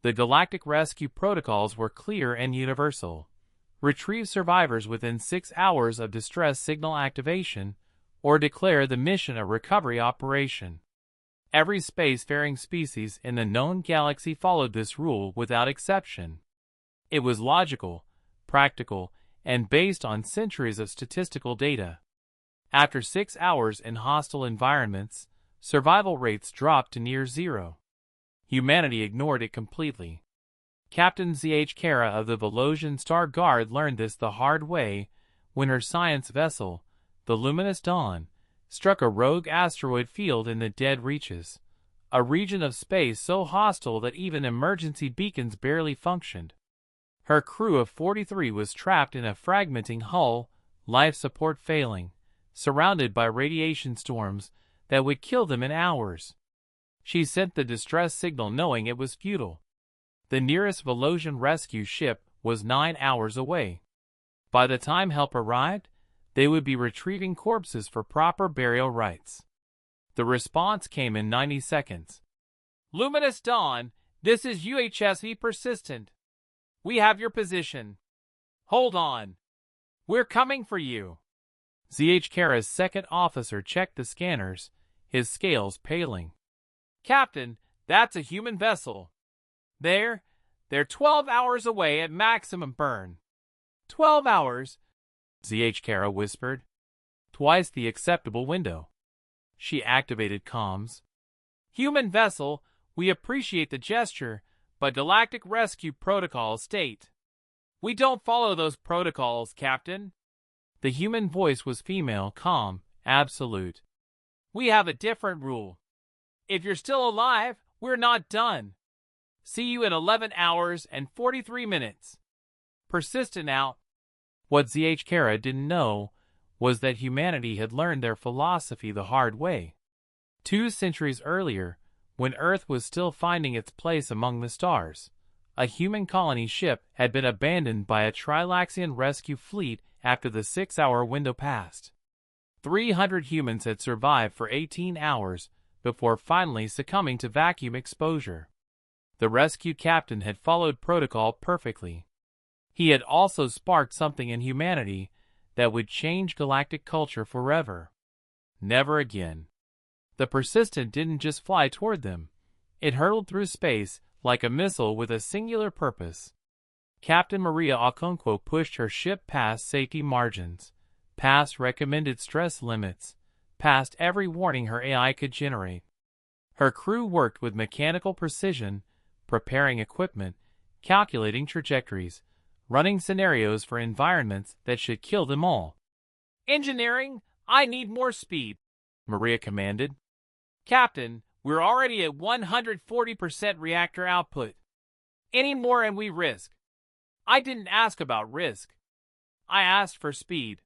The galactic rescue protocols were clear and universal. Retrieve survivors within 6 hours of distress signal activation, or declare the mission a recovery operation. Every spacefaring species in the known galaxy followed this rule without exception. It was logical, practical, and based on centuries of statistical data. After 6 hours in hostile environments, survival rates dropped to near zero. Humanity ignored it completely. Captain Z.H. Kara of the Velosian Star Guard learned this the hard way when her science vessel, the Luminous Dawn, struck a rogue asteroid field in the Dead Reaches, a region of space so hostile that even emergency beacons barely functioned. Her crew of 43 was trapped in a fragmenting hull, life support failing, surrounded by radiation storms that would kill them in hours. She sent the distress signal knowing it was futile. The nearest Velosian rescue ship was 9 hours away. By the time help arrived, they would be retrieving corpses for proper burial rites. The response came in 90 seconds. "Luminous Dawn, this is UHSV Persistent. We have your position. Hold on. We're coming for you." Z.H. Kara's second officer checked the scanners, his scales paling. "Captain, that's a human vessel. They're 12 hours away at maximum burn." 12 hours, Z.H. Kara whispered. Twice the acceptable window. She activated comms. "Human vessel, we appreciate the gesture, but Galactic Rescue Protocols state we don't follow those protocols, Captain." The human voice was female, calm, absolute. "We have a different rule. If you're still alive, we're not done. See you in 11 hours and 43 minutes. Persistent out." What Z.H. Kara didn't know was that humanity had learned their philosophy the hard way. 2 centuries earlier, when Earth was still finding its place among the stars, a human colony ship had been abandoned by a Trilaxian rescue fleet after the 6-hour window passed. 300 humans had survived for 18 hours before finally succumbing to vacuum exposure. The rescue captain had followed protocol perfectly. He had also sparked something in humanity that would change galactic culture forever. Never again. The Persistent didn't just fly toward them. It hurtled through space like a missile with a singular purpose. Captain Maria Okonkwo pushed her ship past safety margins, past recommended stress limits, past every warning her AI could generate. Her crew worked with mechanical precision, preparing equipment, calculating trajectories, running scenarios for environments that should kill them all. "Engineering, I need more speed," Maria commanded. "Captain, we're already at 140% reactor output. Any more and we risk." "I didn't ask about risk. I asked for speed."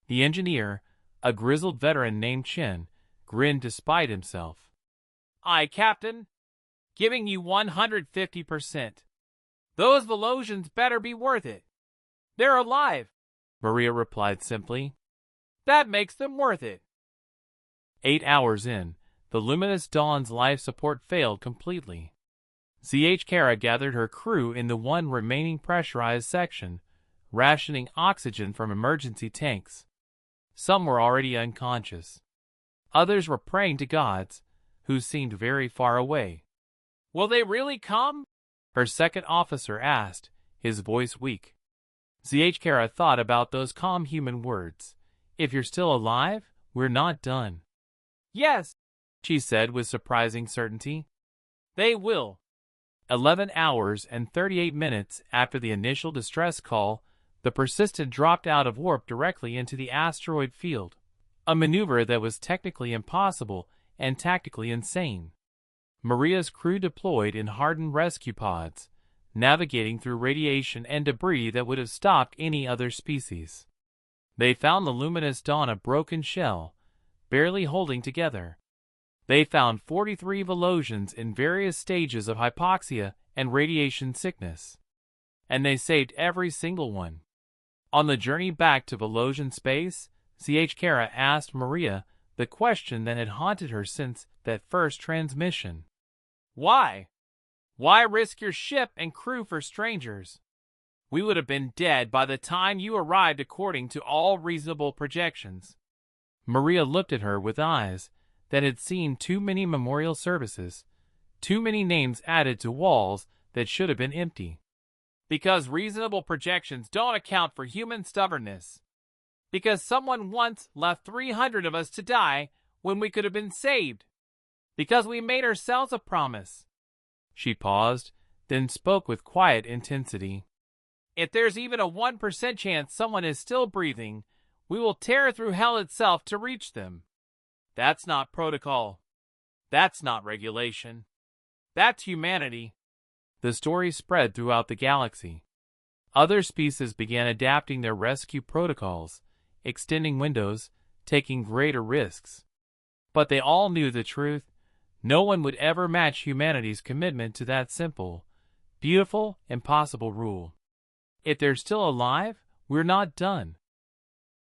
The engineer, a grizzled veteran named Chen, grinned despite himself. "Aye, Captain. Giving you 150%. Those Velosians better be worth it." "They're alive," Maria replied simply. "That makes them worth it." 8 hours in, the Luminous Dawn's life support failed completely. Z.H. Kara gathered her crew in the one remaining pressurized section, rationing oxygen from emergency tanks. Some were already unconscious. Others were praying to gods, who seemed very far away. "Will they really come?" her second officer asked, his voice weak. Z.H. Kara thought about those calm human words. "If you're still alive, we're not done." "Yes," she said with surprising certainty. "They will." 11 hours and 38 minutes after the initial distress call, the Persistent dropped out of warp directly into the asteroid field, a maneuver that was technically impossible and tactically insane. Maria's crew deployed in hardened rescue pods, navigating through radiation and debris that would have stopped any other species. They found the Luminous Dawn a broken shell, barely holding together. They found 43 Velosians in various stages of hypoxia and radiation sickness. And they saved every single one. On the journey back to Velosian space, Z.H. Kara asked Maria the question that had haunted her since that first transmission. "Why? Why risk your ship and crew for strangers? We would have been dead by the time you arrived according to all reasonable projections." Maria looked at her with eyes that had seen too many memorial services, too many names added to walls that should have been empty. "Because reasonable projections don't account for human stubbornness. Because someone once left 300 of us to die when we could have been saved. Because we made ourselves a promise." She paused, then spoke with quiet intensity. "If there's even a 1% chance someone is still breathing, we will tear through hell itself to reach them. That's not protocol. That's not regulation. That's humanity." The story spread throughout the galaxy. Other species began adapting their rescue protocols, extending windows, taking greater risks. But they all knew the truth. No one would ever match humanity's commitment to that simple, beautiful, impossible rule. If they're still alive, we're not done.